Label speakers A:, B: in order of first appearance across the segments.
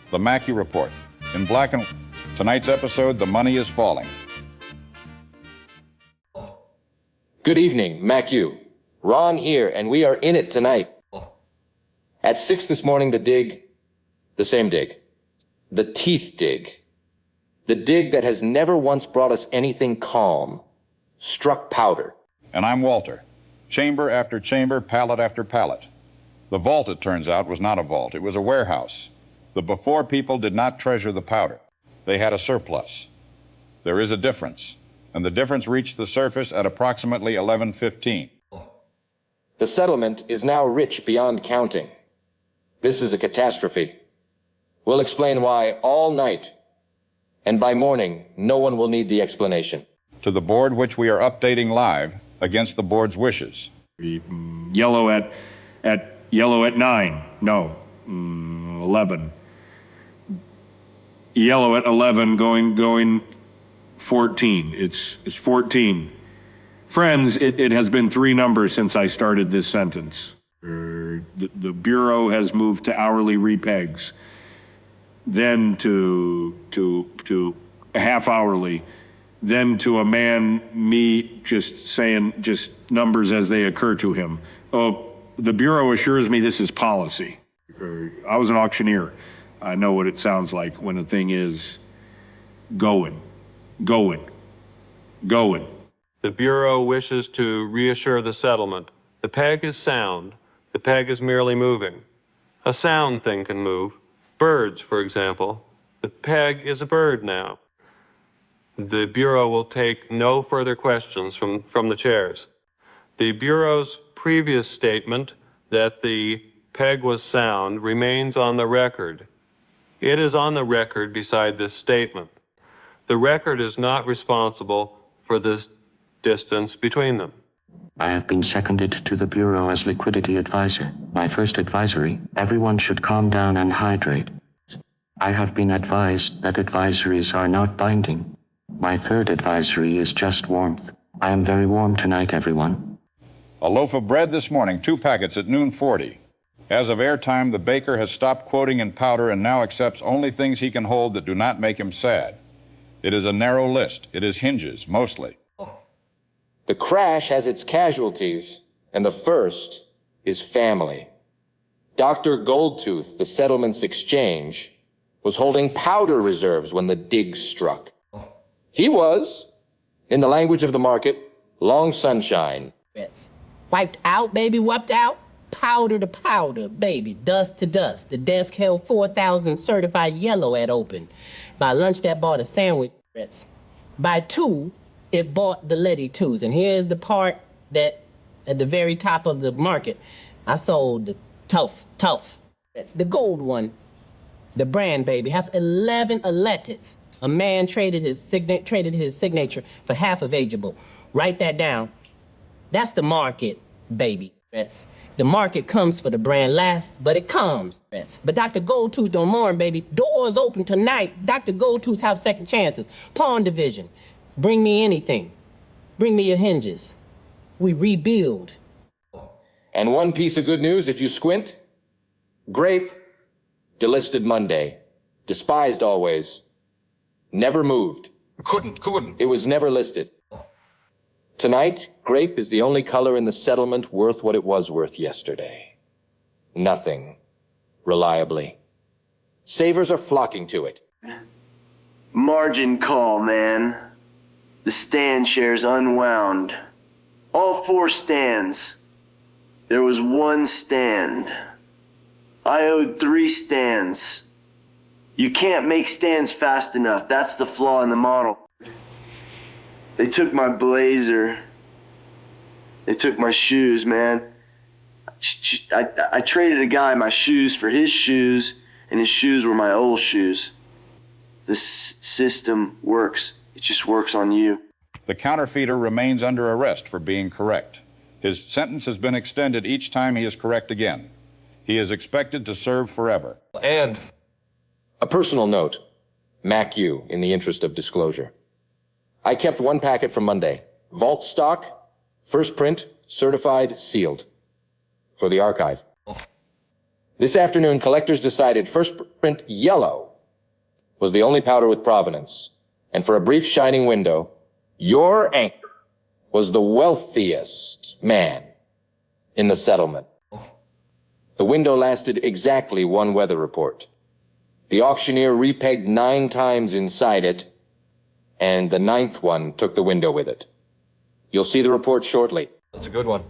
A: The Mackey Report. In black and tonight's episode, the money is falling.
B: Good evening, Mackey. Ron here, and we are in it tonight. At 6 this morning, the dig, the same dig, the teeth dig, the dig that has never once brought us anything calm, struck powder.
A: And I'm Walter. Chamber after chamber, pallet after pallet. The vault, it turns out, was not a vault. It was a warehouse. The before people did not treasure the powder. They had a surplus. There is a difference, and the difference reached the surface at approximately 11:15.
B: The settlement is now rich beyond counting. This is a catastrophe. We'll explain why all night, and by morning, no one will need the explanation.
A: To the board which we are updating live against the board's wishes.
C: Yellow at 9. No, 11. Yellow at 11 going 14. It's 14. Friends, it has been 3 numbers since I started this sentence. The Bureau has moved to hourly repegs, then to a half hourly, then to a man, me, just saying just numbers as they occur to him. Oh, the Bureau assures me this is policy. I was an auctioneer. I know what it sounds like when a thing is going.
D: The Bureau wishes to reassure the settlement. The peg is sound. The peg is merely moving. A sound thing can move. Birds, for example. The peg is a bird now. The Bureau will take no further questions from the chairs. The Bureau's previous statement that the peg was sound remains on the record. It is on the record beside this statement. The record is not responsible for this distance between them.
E: I have been seconded to the Bureau as liquidity advisor. My first advisory, everyone should calm down and hydrate. I have been advised that advisories are not binding. My third advisory is just warmth. I am very warm tonight, everyone.
A: A loaf of bread this morning, 2 packets at noon 40. As of airtime, the baker has stopped quoting in powder and now accepts only things he can hold that do not make him sad. It is a narrow list. It is hinges, mostly.
B: The crash has its casualties, and the first is family. Dr. Goldtooth, the settlement's exchange, was holding powder reserves when the dig struck. He was, in the language of the market, long sunshine.
F: Wiped out, baby, wiped out. Powder to powder, baby, dust to dust. The desk held 4,000 certified yellow at open. By lunch, that bought a sandwich. By 2, it bought the Letty 2s. And here's the part that, at the very top of the market, I sold the tough. That's the gold one. The brand, baby, have 11 Alettes. A man traded his signature for half of ageable. Write that down. That's the market, baby. The market comes for the brand last, but it comes. But Dr. Goldtooth don't mourn, baby. Doors open tonight. Dr. Goldtooth's have second chances. Pawn division. Bring me anything. Bring me your hinges. We rebuild.
B: And one piece of good news, if you squint, Grape, delisted Monday, despised always, never moved.
G: Couldn't.
B: It was never listed. Tonight, Grape is the only color in the settlement worth what it was worth yesterday. Nothing, reliably. Savers are flocking to it.
H: Margin call, man. The stand shares unwound. All 4 stands. There was 1 stand. I owed 3 stands. You can't make stands fast enough. That's the flaw in the model. They took my blazer. They took my shoes, man. I traded a guy my shoes for his shoes, and his shoes were my old shoes. This system works. It just works on you.
A: The counterfeiter remains under arrest for being correct. His sentence has been extended each time he is correct again. He is expected to serve forever.
G: And
B: A personal note, Mackey, in the interest of disclosure. I kept 1 packet from Monday. Vault stock, first print, certified, sealed. For the archive. This afternoon, collectors decided first print yellow was the only powder with provenance. And for a brief shining window, your anchor was the wealthiest man in the settlement. The window lasted exactly one weather report. The auctioneer repegged 9 times inside it, and the 9th one took the window with it. You'll see the report shortly.
G: That's a good one.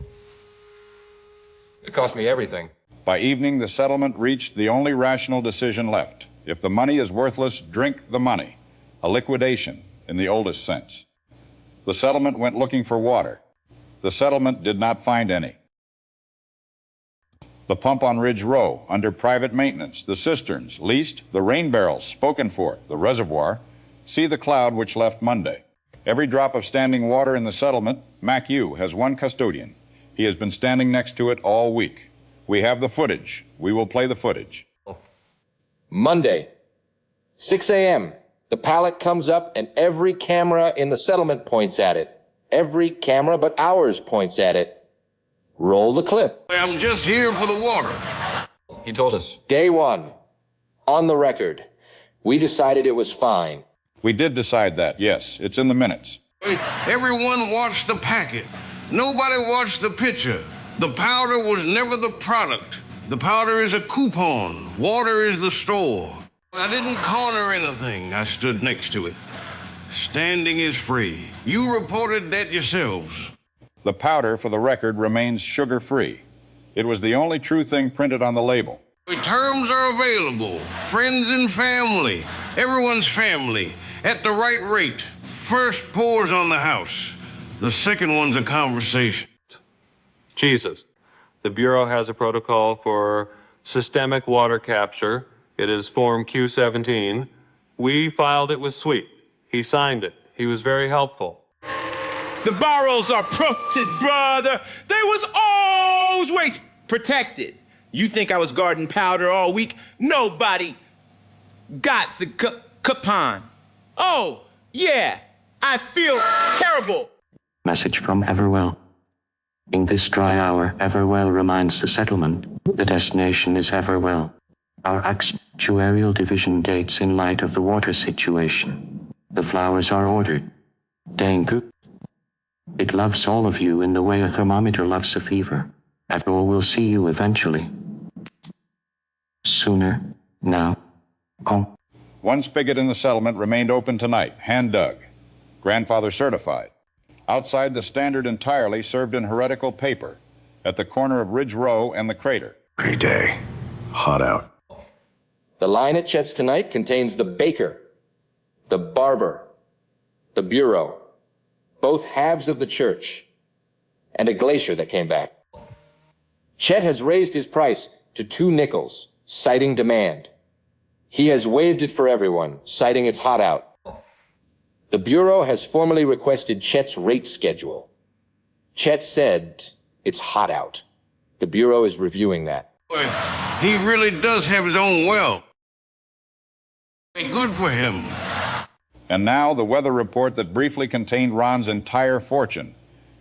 G: It cost me everything.
A: By evening, the settlement reached the only rational decision left. If the money is worthless, drink the money. A liquidation in the oldest sense. The settlement went looking for water. The settlement did not find any. The pump on Ridge Row, under private maintenance, the cisterns, leased, the rain barrels, spoken for, the reservoir. See the cloud which left Monday. Every drop of standing water in the settlement, Mac-U has one custodian. He has been standing next to it all week. We have the footage. We will play the footage.
B: Monday, 6 a.m., the pallet comes up and every camera in the settlement points at it. Every camera but ours points at it. Roll the clip.
I: I'm just here for the water.
G: He told us.
B: Day 1, on the record, we decided it was fine.
A: We did decide that, yes. It's in the minutes.
I: Everyone watched the packet. Nobody watched the picture. The powder was never the product. The powder is a coupon. Water is the store. I didn't corner anything. I stood next to it. Standing is free. You reported that yourselves.
A: The powder, for the record, remains sugar-free. It was the only true thing printed on the label.
I: Terms are available. Friends and family. Everyone's family. At the right rate. First pours on the house. The second one's a conversation.
D: Jesus. The Bureau has a protocol for systemic water capture. It is Form Q17. We filed it with Sweet. He signed it. He was very helpful.
J: The barrels are protected, brother. They was always protected. You think I was guarding powder all week? Nobody got the coupon. Oh, yeah, I feel terrible.
E: Message from Everwell. In this dry hour, Everwell reminds the settlement, the destination is Everwell. Our actuarial division dates in light of the water situation. The flowers are ordered. Thank you. It loves all of you in the way a thermometer loves a fever. After all, we'll see you eventually. Sooner, now, come.
A: One spigot in the settlement remained open tonight, hand-dug. Grandfather certified. Outside, the Standard entirely served in heretical paper at the corner of Ridge Row and the Crater.
K: Great day. Hot out.
B: The line at Chet's tonight contains the baker, the barber, the bureau, both halves of the church, and a glacier that came back. Chet has raised his price to 2 nickels, citing demand. He has waived it for everyone, citing it's hot out. The Bureau has formally requested Chet's rate schedule. Chet said it's hot out. The Bureau is reviewing that.
I: He really does have his own well. Good for him.
A: And now the weather report that briefly contained Ron's entire fortune.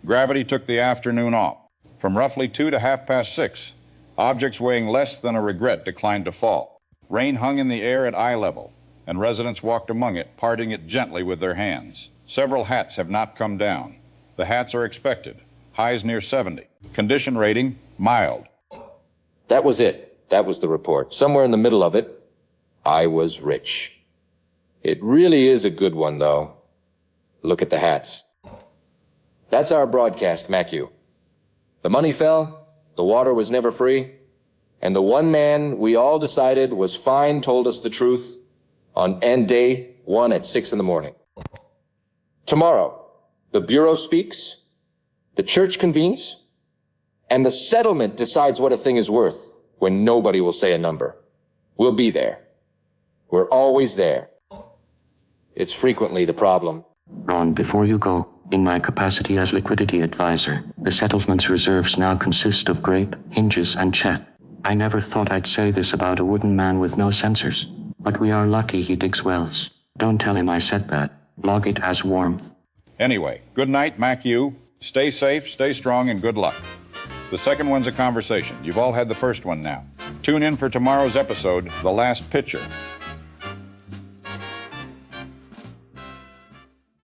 A: Gravity took the afternoon off. From roughly 2 to 6:30, objects weighing less than a regret declined to fall. Rain hung in the air at eye level, and residents walked among it, parting it gently with their hands. Several hats have not come down. The hats are expected. Highs near 70. Condition rating, mild.
B: That was it. That was the report. Somewhere in the middle of it, I was rich. It really is a good one, though. Look at the hats. That's our broadcast, Mac-U. The money fell, the water was never free, and the one man we all decided was fine told us the truth on end day 1 at 6 in the morning. Tomorrow, the Bureau speaks, the church convenes, and the settlement decides what a thing is worth when nobody will say a number. We'll be there. We're always there. It's frequently the problem.
E: Ron, before you go, in my capacity as liquidity advisor, the settlement's reserves now consist of grape, hinges, and Chet. I never thought I'd say this about a wooden man with no sensors, but we are lucky he digs wells. Don't tell him I said that. Log it as warmth.
A: Anyway, good night, Mac-U. Stay safe, stay strong, and good luck. The second one's a conversation. You've all had the first one now. Tune in for tomorrow's episode, The Last Picture,